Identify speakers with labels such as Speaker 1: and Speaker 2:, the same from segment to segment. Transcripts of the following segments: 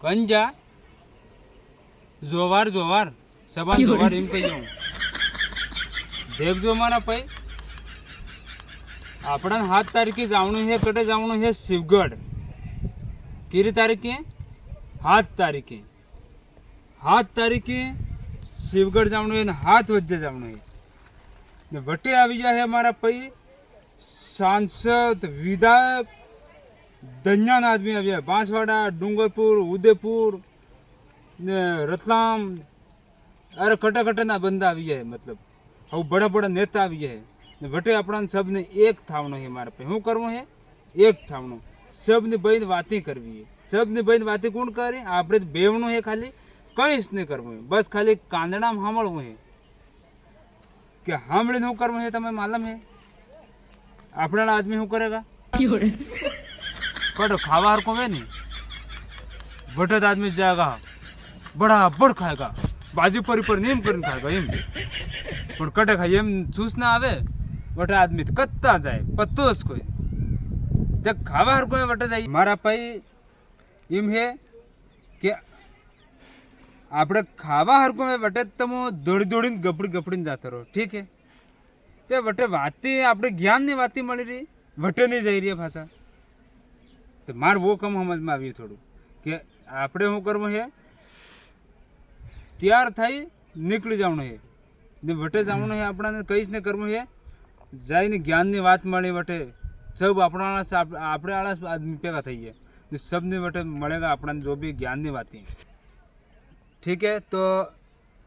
Speaker 1: કંજા જોવાર જોવાર સબાન જોવાર એમ કહી જાઉં દેખજો મારા ભાઈ આપણા 7 તારીખે જવાનું છે કટે જવાનું છે શિવગઢ કેરી તારીખે 7 તારીખે શિવગઢ જવાનું છે ને 7 વચ્ચે જવાનું છે ને વટે આવી ગયા છે મારા ભાઈ सांसद विधायक दन्यान आदमी आया बांसवाड़ा डूंगरपुर उदयपुर ने रतलाम अरे कटा कटा ना बंदा आवी है मतलब अब बड़ा बड़ा नेता आवी है ने वटे अपना सब ने एक थावनो है मारे पे हूँ करवो है एक थावनो सब ने बहन बातें करवी है सब ने बहन बातें कौन करे आपरे बेवनो है खाली कई नहीं करवो है बस खाली कांदड़ा में हामळवो है कि हामळे नो करवो है तमे मालूम है अपना आदमी શું करेगा कट खावा हर को वे नहीं बटत आदमी जाएगा बड़ा बड़ खाएगा बाजू पर नेम कर खाएगा एम पर कटे खाई एम चूस ना आवे बटे आदमी तो कत्ता जाए पत्तो कोई जब खावा हर को बटे जाए मारा पाई एम है कि આપણે ખાવા હરકો વટે તમે દોડી દોડીને ગપડી ગપડીને જતા રહો ઠીક હે તે વટે વાતી આપણે જ્ઞાનની વાતી મળી રહી વટે નહીં જઈ રહી ભાષા તો માર વો કમ સમજમાં આવ્યું થોડું કે આપણે શું કરવું છે તૈયાર થઈ નીકળી જવાનું છે ને વટે જવાનું છે આપણાને કહીશ ને કરવું છે જઈને જ્ઞાનની વાત મળી વટે સબ આપણા આપણે આળસ આદમી ભેગા થઈ ગયા ને સબને વટે મળેગા આપણાને જો બી જ્ઞાનની વાતી ठीक है तो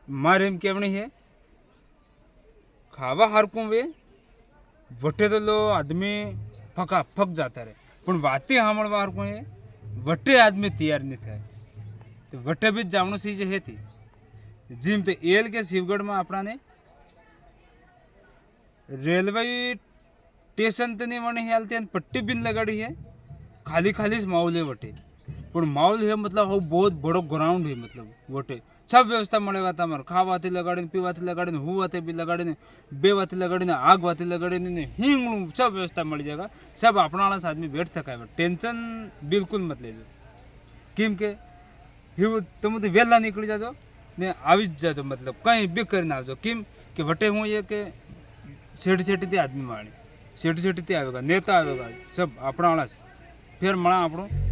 Speaker 1: मारे एम कहनी है खावा हरकू वे वटे तो लो आदमी फका फक जाता रहे पण वाते सामळवा हरकू है वटे आदमी तैयार नहीं थाय तो वटे भी जावणुं सी जे हेती जिम तो एल के शिवगढ़ में अपना ने रेलवे स्टेशन तो नहीं वने हेलते पट्टी बिन लगाड़ी है खाली खाली माहौल है वटे પણ માહોલ है मतलब वो बहुत बड़ो ग्राउंड है मतलब वोटे सब व्यवस्था મળેગા તમારે ખાવાથી લગાડીને પીવાથી લગાડીને હુવાથી બી લગાડીને બેવાથી લગાડીને આગવાથી લગાડીને હિંગણું सब व्यवस्था મળી जाएगा सब આપણા વાળા આદમી બેઠ થકાય ટેન્શન બિલકુલ મત લેજો કેમ કે એવું તમે વહેલા નીકળી જાજો ને આવી જ જાજો मतलब કંઈ બી કરીને આવજો કેમ કે વટે હું એ કે છેટી છેટીથી આદમી માણી છેટી છેટીથી આવેગા નેતા આવેગા सब આપણા વાળા ફેર મળા આપણું